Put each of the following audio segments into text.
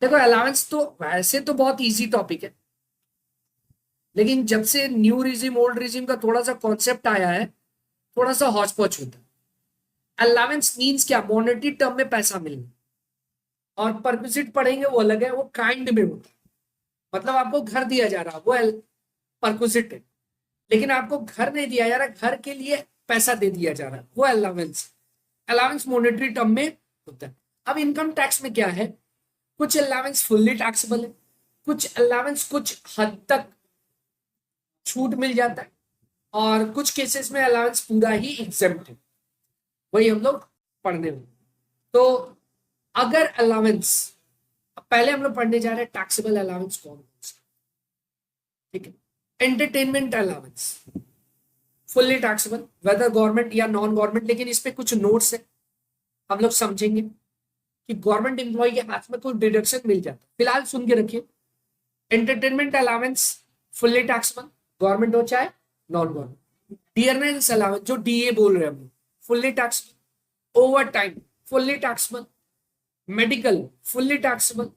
देखो अलाउंस तो वैसे तो बहुत इजी टॉपिक है, लेकिन जब से न्यू रिजिम ओल्ड रिजिम का थोड़ा सा कॉन्सेप्ट आया है, थोड़ा सा हॉच पॉच होता है। अलाउंस मीन्स क्या, मॉनेटरी टर्म में पैसा मिलना। और परक्विजिट पढ़ेंगे वो अलग है, वो काइंड में होता है। मतलब आपको घर दिया जा रहा है, वो परक्विजिट है। लेकिन आपको घर नहीं दिया जा रहा, घर के लिए पैसा दे दिया जा रहा है, वो अलाउंस। अलाउंस मॉनेटरी टर्म में होता है। अब इनकम टैक्स में क्या है, कुछ अलाउंस फुल्ली टैक्सेबल है, कुछ अलाउंस कुछ हद तक छूट मिल जाता है, और कुछ केसेस में अलाउंस पूरा ही एग्जेम्प्ट है। वही हम लोग पढ़ने में। तो अगर अलाउंस, पहले हम लोग पढ़ने जा रहे हैं टैक्सेबल अलाउंस कौन कौन सा। ठीक है, entertainment allowance fully taxable, whether government या नॉन गवर्नमेंट। लेकिन इस पे कुछ नोट्स है, हम लोग समझेंगे कि गवर्नमेंट एम्प्लॉय के हाथ में कोई डिडक्शन मिल जाता है। फिलहाल सुन के रखिए, entertainment allowance fully taxable, government हो चाहे नॉन गवर्नमेंट। डियरनेस अलाउंस जो डीए बोल रहे हैं हम, fully taxable. Over time fully taxable, medical fully taxable,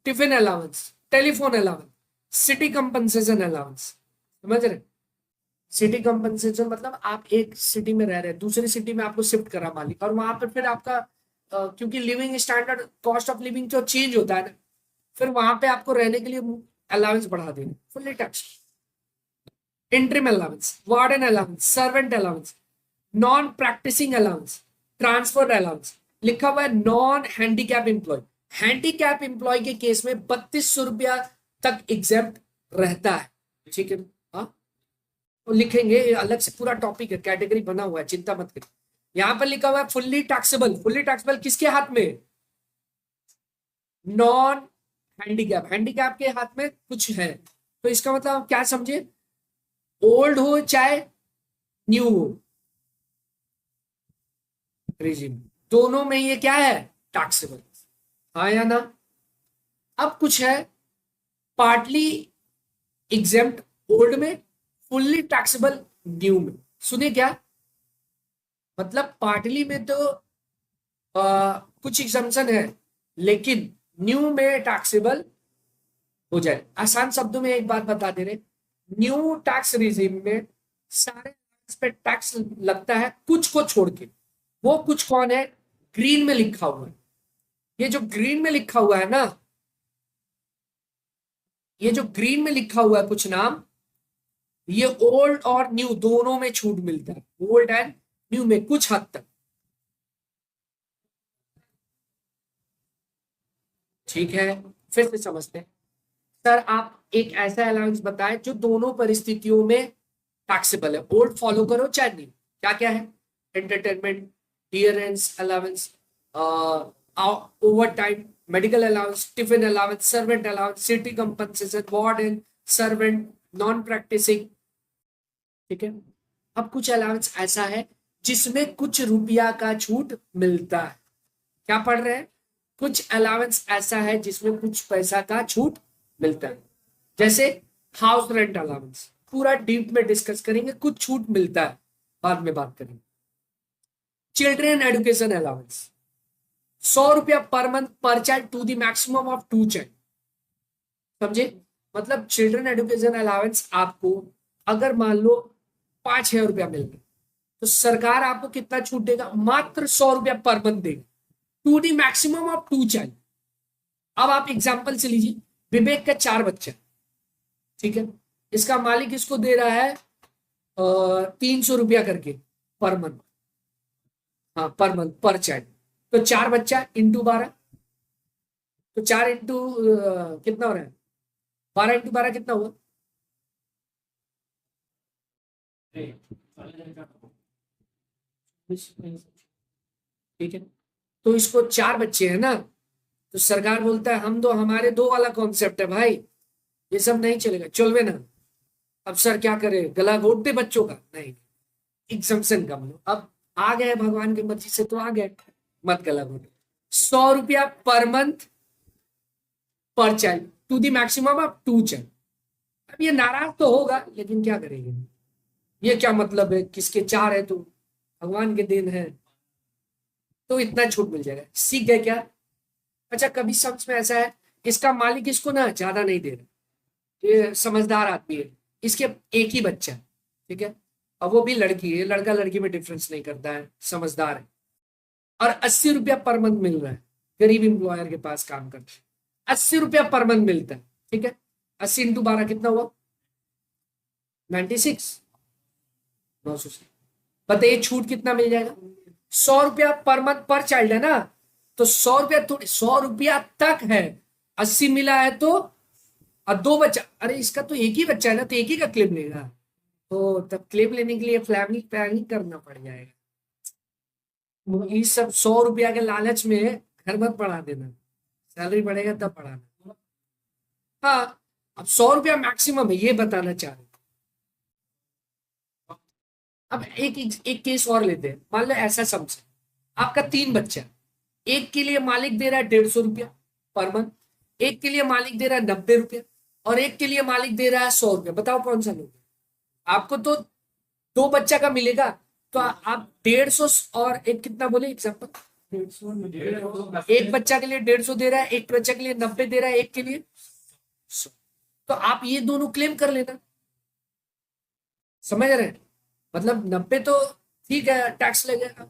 tiffin allowance, telephone allowance, city compensation allowance. समझ रहे, सिटी कंपनसेशन मतलब आप एक सिटी में रह रहे हैं, दूसरी सिटी में आपको शिफ्ट करा मालिक, और वहां पर फिर आपका क्योंकि living standard, cost of living जो चेंज होता है ना, फिर वहां पे आपको रहने के लिए अलाउंस बढ़ा देंगे, fully tax. Interim allowance, warden allowance, servant allowance, non practising allowance, transfer allowance. लिखा हुआ है non handicap employ. Handicap employ के केस में 3200 रुपया तक एग्जेप्ट रहता है। ठीक है, हाँ, तो लिखेंगे, अलग से पूरा टॉपिक है, कैटेगरी बना हुआ है, चिंता मत करिए। यहां पर लिखा हुआ है फुल्ली टैक्सेबल। फुल्ली टैक्सेबल किसके हाथ में, नॉन हैंडीकैप। हैंडीकैप के हाथ में कुछ है, तो इसका मतलब आप क्या समझे, ओल्ड हो चाहे न्यू हो, रिजिम दोनों में ये क्या है, टैक्सेबल। हाँ या ना। अब कुछ है पार्टली एग्जेम्प्ट ओल्ड में, फुल्ली टैक्सेबल न्यू में। सुनिए क्या मतलब, पार्टली में तो कुछ एग्जम्पशन है, लेकिन न्यू में टैक्सेबल हो जाए। आसान शब्दों में एक बात बता दे रहे, न्यू टैक्स रिजीम में सारे पे टैक्स लगता है, कुछ को छोड़ के। वो कुछ कौन है, ग्रीन में लिखा हुआ है। ये जो ग्रीन में लिखा हुआ है ना, ये जो ग्रीन में लिखा हुआ है कुछ नाम, ये ओल्ड और न्यू दोनों में छूट मिलता है, ओल्ड एंड न्यू में कुछ हद तक। ठीक है, फिर से समझते हैं। सर आप एक ऐसा अलाउंस बताएं जो दोनों परिस्थितियों में टैक्सेबल है, ओल्ड फॉलो करो चाहे नहीं। क्या क्या है, entertainment, dearness allowance, overtime, medical allowance, tiffin allowance, servant allowance, city compensation, warden, servant, non practising. ठीक है, अब कुछ अलाउंस ऐसा है जिसमें कुछ रुपया का छूट मिलता है। क्या पढ़ रहे हैं, कुछ अलाउंस ऐसा है जिसमें कुछ पैसा का छूट मिलता है। जैसे हाउस रेंट अलाउंस, पूरा डीप में डिस्कस करेंगे, कुछ छूट मिलता है, बाद में बात करेंगे। चिल्ड्रन एजुकेशन अलाउंस, 100 रुपया per month per child to the maximum of 2 child. समझे, मतलब चिल्ड्रन एजुकेशन अलाउंस आपको अगर मान लो 5,000 रुपया मिल रहा है, तो सरकार आपको कितना छूट देगा, मात्र 100 रुपया पर मंथ देगा, to the maximum of 2 child. अब आप एग्जाम्पल से लीजिए, विवेक का 4 बच्चा, ठीक है, इसका मालिक इसको दे रहा है 300 रुपया करके पर मंथ। हाँ, पर मंथ पर चाइल्ड, तो 4 बच्चा इंटू 12, तो 4 इंटू कितना हो रहा है, 12 इंटू 12 कितना हुआ, ठीक है। तो इसको 4 बच्चे हैं ना, तो सरकार बोलता है हम दो, हमारे दो वाला कॉन्सेप्ट है भाई, ये सब नहीं चलेगा, चलवे ना। अब सर क्या करे, गला घोट दे बच्चों का, नहीं, एग्जम्पशन कम लो। अब आ गए भगवान की मर्जी से तो आ गए, मत गला घोटो। 100 रुपया per month per child to the maximum of 2 child. अब ये नाराज तो होगा, लेकिन क्या करेंगे, ये क्या मतलब है, किसके 4 है तो भगवान के दिन है, तो इतना छूट मिल जाएगा। सीख गए क्या। अच्छा, कभी समझ में ऐसा है इसका मालिक इसको ना ज्यादा नहीं दे रहा, ये समझदार आदमी है, इसके एक ही बच्चा है, ठीक है, और वो भी लड़की है, लड़का लड़की में डिफरेंस नहीं करता है, समझदार है, और 80 रुपया पर मंथ मिल रहा है, गरीब एम्प्लॉयर के पास काम करते हैं, 80 रुपया पर मंथ मिलता है, ठीक है, 80 × 12 कितना हुआ, 96, 900 से। बताइए छूट कितना मिल जाएगा, 100 रुपया पर मंथ पर चाइल्ड है ना, तो 100 रुपया थोड़ी, 100 रुपया तक है, 80 मिला है तो, और 2 बच्चा, अरे इसका तो एक ही बच्चा है ना, तो एक ही का क्लेम लेगा, तो तब क्लेम लेने के लिए फैमिली प्लानिंग करना पड़ जाएगा। ये सब 100 रुपया के लालच में घर मत बढ़ा देना, सैलरी बढ़ेगा तब बढ़ाना। हाँ, अब 100 रुपया मैक्सिमम है, ये बताना चाह रहे। अब एक केस और लेते हैं, मान लो ऐसा समझे, आपका 3 बच्चा, एक के लिए मालिक दे रहा है 150 रुपया पर मंथ, एक के लिए मालिक दे रहा है 90 रुपया, और एक के लिए मालिक दे रहा है 100 रुपया, बताओ कौन सा लोगे। आपको तो 2 बच्चा का मिलेगा, तो आप 150 और एक कितना बोले एग्जाम्पल, एक बच्चा के लिए 150 दे रहा है, एक बच्चा के लिए 90 दे रहा है, एक के लिए 100, तो आप ये दोनों क्लेम कर लेना, समझ रहे हैं, मतलब 90 तो ठीक है, टैक्स लगेगा,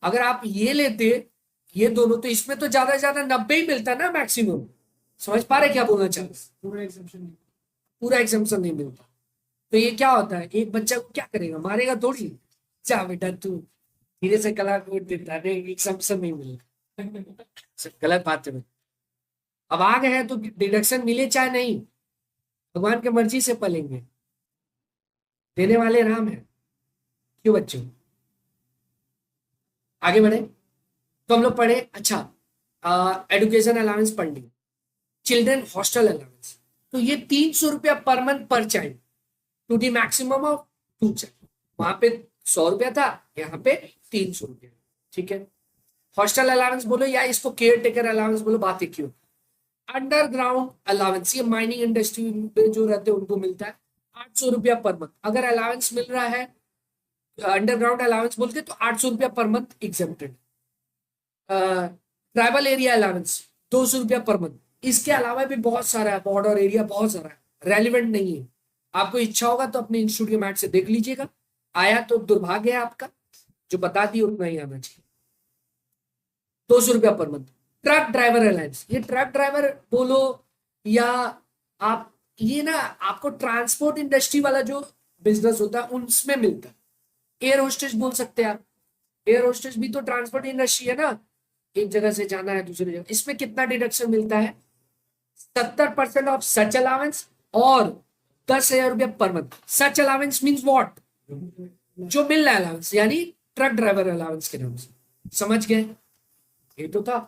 अगर आप ये लेते ये दोनों, तो इसमें तो ज्यादा से ज्यादा 90 ही मिलता ना मैक्सिमम, समझ पा रहे क्या बोलना चाहते, पूरा एग्जाम्पशन नहीं मिलता, तो ये क्या होता है, एक बच्चा को क्या करेगा, मारेगा थोड़ी, जा बेटा तू धीरे से कला कोट देता है, एग्जाम्पशन नहीं मिलता, गलत बात है। अब आ गए हैं तो डिडक्शन मिले चाहे नहीं, भगवान की मर्जी से पलेंगे, देने वाले राम है, क्यों बच्चों। आगे बढ़े, तो हम लोग पढ़े, अच्छा एडुकेशन अलाउंस पढ़ ली, चिल्ड्रन हॉस्टल अलाउंस, तो ये 300 रुपया per month per child to the maximum of 2 child, वहां पे 100 रुपया था, यहाँ पे 300 रुपया, ठीक है। हॉस्टल अलाउंस बोलो या इसको केयर टेकर अलाउंस बोलो, बात एक ही हो। अंडरग्राउंड अलाउंस, ये माइनिंग इंडस्ट्री में जो रहते हैं उनको मिलता है 800 रुपया पर मंथ, अगर अलाउंस मिल रहा है अंडरग्राउंड अलाउंस बोल के, तो 800 रुपया per month exempted. Tribal area allowance 200 रुपया पर मंथ, इसके अलावा भी बहुत सारा है, बॉर्डर एरिया बहुत सारा है, रेलिवेंट नहीं है, आपको इच्छा होगा तो अपने इंस्टीट्यूट के मैट से देख लीजिएगा, आया तो दुर्भाग्य है आपका, जो बता दी उतना ही आना चाहिए। 200 रुपया per month. Truck driver allowance, ये ट्रक ड्राइवर बोलो या आप ये ना, आपको ट्रांसपोर्ट इंडस्ट्री वाला जो बिजनेस होता है उनमें मिलता है। एयर होस्टेस बोल सकते हैं आप, एयर होस्टेस भी तो ट्रांसपोर्ट इंडस्ट्री है ना, एक जगह से जाना है दूसरी जगह, इसमें कितना डिडक्शन मिलता है, 70% ऑफ सच अलाउंस और 10,000 रुपया per month. Such allowance means what, जो मिल रहा है अलाउंस, यानी ट्रक ड्राइवर अलाउंस के नाम से, समझ गए, ये तो था।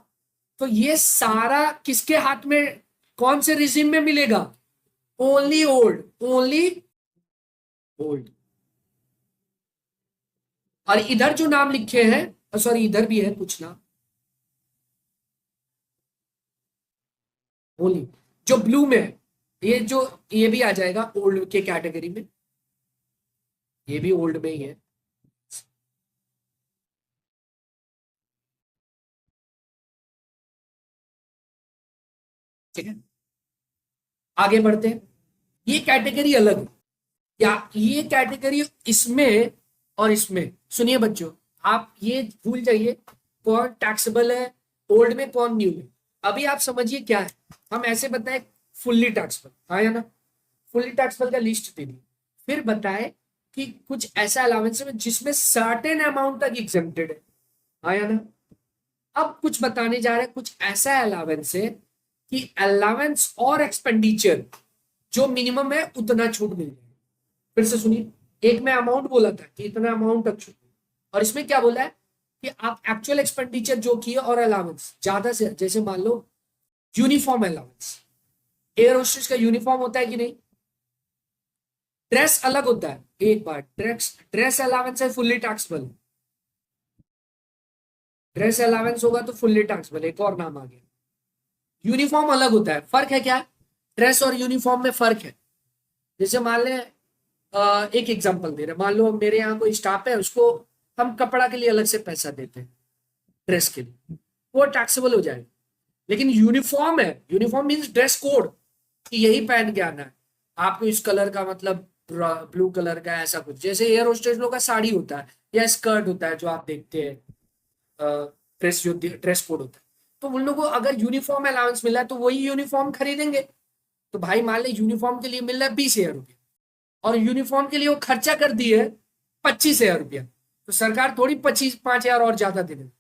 तो ये सारा किसके हाथ में, कौन से रिजिम में मिलेगा, ओनली ओल्ड, ओनली ओल्ड। और इधर जो नाम लिखे हैं, सॉरी इधर भी है कुछ नाम, ओनली जो ब्लू में है, ये जो ये भी आ जाएगा ओल्ड के कैटेगरी में, ये भी ओल्ड में ही है, ठीक है। आगे बढ़ते हैं, ये कैटेगरी अलग है, या ये कैटेगरी इसमें और इसमें, सुनिए बच्चों, आप ये भूल जाइए कौन टैक्सेबल है ओल्ड में, कौन न्यू में। अभी आप समझिए क्या है, हम ऐसे बताए फुल्ली टैक्सेबल, हाँ या ना, फुल्ली टैक्सेबल का लिस्ट दे दी, फिर बताए कि कुछ ऐसा अलाउंस है जिसमें सर्टेन अमाउंट तक एग्जेम्प्टेड है, हाँ या ना। अब कुछ बताने जा रहे हैं, कुछ ऐसा अलाउंस है कि अलाउंस और एक्सपेंडिचर जो मिनिमम है उतना छूट मिल जाए। फिर से सुनिए, एक में अमाउंट बोला था कि इतना अमाउंट तक छूट, और इसमें क्या बोला है कि आप एक्चुअल एक्सपेंडिचर जो किए और अलाउंस ज्यादा से, जैसे मान लो यूनिफॉर्म अलाउंस, एयर होस्टेस का यूनिफॉर्म होता है कि नहीं, ड्रेस अलग होता है, एक बार ड्रेस अलाउंस है फुल्ली टैक्सेबल, ड्रेस अलाउंस होगा तो फुल्ली टैक्सेबल, एक और नाम आ गया। यूनिफॉर्म अलग होता है, फर्क है क्या, ड्रेस और यूनिफॉर्म में फर्क है। जैसे मान ले एक एग्जांपल दे रहे, मान लो मेरे यहाँ कोई स्टाफ है, उसको हम कपड़ा के लिए अलग से पैसा देते हैं, ड्रेस के लिए, वो टैक्सेबल हो जाएगा। लेकिन यूनिफॉर्म है, यूनिफॉर्म मीन्स ड्रेस कोड, कि यही पहन के आना है आपको, इस कलर का मतलब ब्लू कलर का, ऐसा कुछ। जैसे एयर होस्टेस लोग का साड़ी होता है या स्कर्ट होता है जो आप देखते हैं, ड्रेस जो ड्रेस कोड होता है, तो उन लोगों को अगर यूनिफॉर्म अलाउंस मिला है तो वही यूनिफॉर्म खरीदेंगे। तो भाई मान ले यूनिफॉर्म के लिए मिल रहा है 20,000 रुपया, और यूनिफॉर्म के लिए वो खर्चा कर दिए 25,000 रुपया, तो सरकार थोड़ी 5,000 और ज्यादा दे देगी।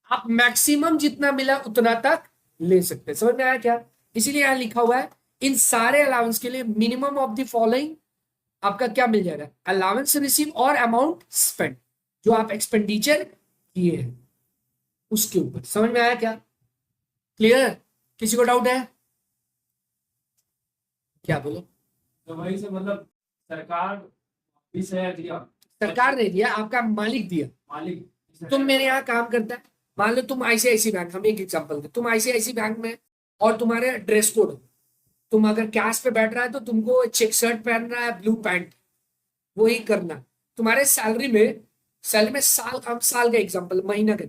आप मैक्सिमम जितना मिला उतना तक ले सकते हैं। समझ में आया क्या? इसीलिए यहाँ लिखा हुआ है इन सारे अलाउंस के लिए मिनिमम ऑफ द फॉलोइंग आपका क्या मिल जाएगा, अलाउंस रिसीव और अमाउंट स्पेंड, जो आप एक्सपेंडिचर किए हैं उसके ऊपर। समझ में आया क्या? क्लियर? किसी को डाउट है क्या? बोलो। तो वही से मतलब सरकार 20,000 दिया, सरकार ने दिया, आपका मालिक दिया। मालिक तुम मेरे यहाँ काम करता है, मान लो तुम आईसीआईसी बैंक, हम एक एग्जांपल दे, तुम आईसीआईसी बैंक में और तुम्हारे ड्रेस कोड, तुम अगर कैश पे बैठ रहा है तो तुमको चेक शर्ट पहनना है, ब्लू पैंट, वही करना। तुम्हारे सैलरी में साल का एग्जांपल, महीना का,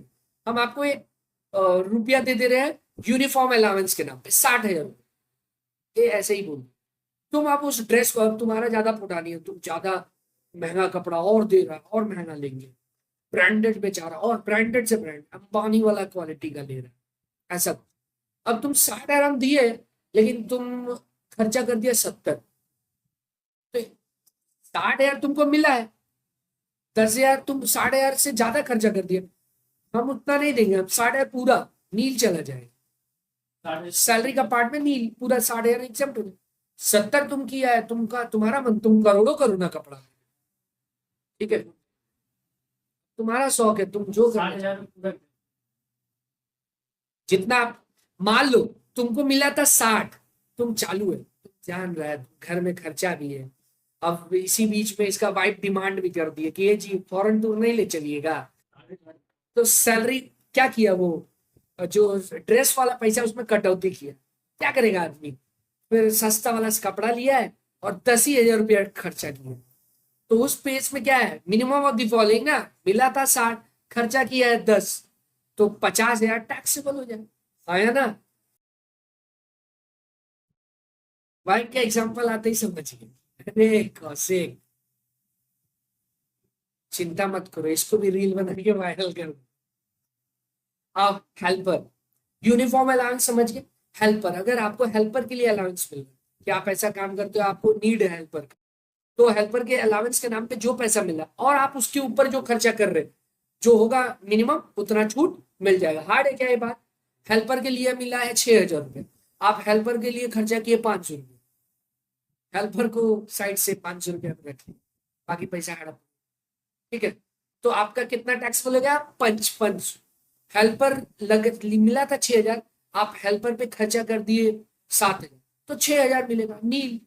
हम आपको एक रुपया दे दे रहे हैं यूनिफॉर्म अलाउंस के नाम पे 60,000, ये ऐसे ही बोल। तुम आप उस ड्रेस को, अब तुम्हारा ज्यादा फुटानी है, तुम ज्यादा महंगा कपड़ा और दे रहा है और महंगा लेंगे, ब्रांडेड बेचा रहा और ब्रांडेड से ब्रांड अंबानी वाला क्वालिटी का ले रहा है ऐसा। अब तुम 60,000 दिए लेकिन तुम खर्चा कर दिया 70, तो 60,000 तुमको मिला है, 10,000 तुम 60,000 से ज्यादा खर्चा कर दिया, हम उतना नहीं देंगे, हम 60,000 पूरा नील चला जाएगा, सैलरी का पार्ट में नील पूरा 60,000 एग्जाम्प्ट हो। 70 तुम किया है, तुम्हारा मन, तुम करोड़ों करो ना कपड़ा, ठीक है, तुम्हारा शौक है, तुम जो करना 60,000 जितना। मान लो तुमको मिला था 60, तुम चालू है, तुम जान रहा है घर में खर्चा भी है, अब इसी बीच में इसका वाइफ डिमांड भी कर दी है कि ये जी फॉरेन टूर नहीं ले चलिएगा, तो सैलरी क्या किया, वो जो ड्रेस वाला पैसा उसमें कटौती किया, क्या करेगा आदमी, फिर सस्ता वाला कपड़ा लिया है और 10,000 रुपया खर्चा किया। तो उस पेज में क्या है, मिनिमम ऑफ द फॉलोइंग ना, मिला था 60, खर्चा किया है 10, तो 50,000 टैक्सेबल हो जाए। आया ना? वाइफ का एग्जाम्पल आते ही समझिए। अरे कौशिक, चिंता मत करो, इसको भी रील बना के वायरल करो। आप हेल्पर, यूनिफॉर्म अलाउंस समझ गए। हेल्पर, अगर आपको हेल्पर के लिए अलाउंस मिल रहा है कि आप ऐसा काम करते हो, आपको नीड है हेल्पर, तो हेल्पर के अलाउंस के नाम पे जो पैसा मिला और आप उसके ऊपर जो खर्चा कर रहे, जो होगा मिनिमम उतना छूट मिल जाएगा। हार्ड है क्या ये बात? हेल्पर के लिए मिला है 6,000 रुपये, आप हेल्पर के लिए खर्चा किए 500 रुपये, हेल्पर को साइड से 500 रुपया रखिए, बाकी पैसा हड़प, ठीक है। तो आपका कितना टैक्स बोलेगा? पंच पंच। हेल्पर मिला था 6,000, आप हेल्पर पे खर्चा कर दिए 7,000, तो 6,000 मिलेगा नील,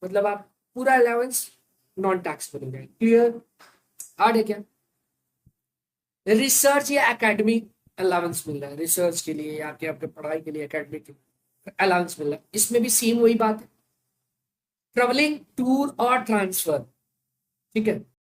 मतलब आप पूरा अलाउंस नॉन टैक्स बनेगा। क्लियर? हार्ड है क्या? रिसर्च या एकेडमिक अलाउंस मिल रहा है, रिसर्च के लिए या आपके पढ़ाई के लिए एकेडमिक अलाउंस मिल रहा है, इसमें भी सेम वही बात है, ट्रेवलिंग, टूर और ट्रांसफर, ठीक है।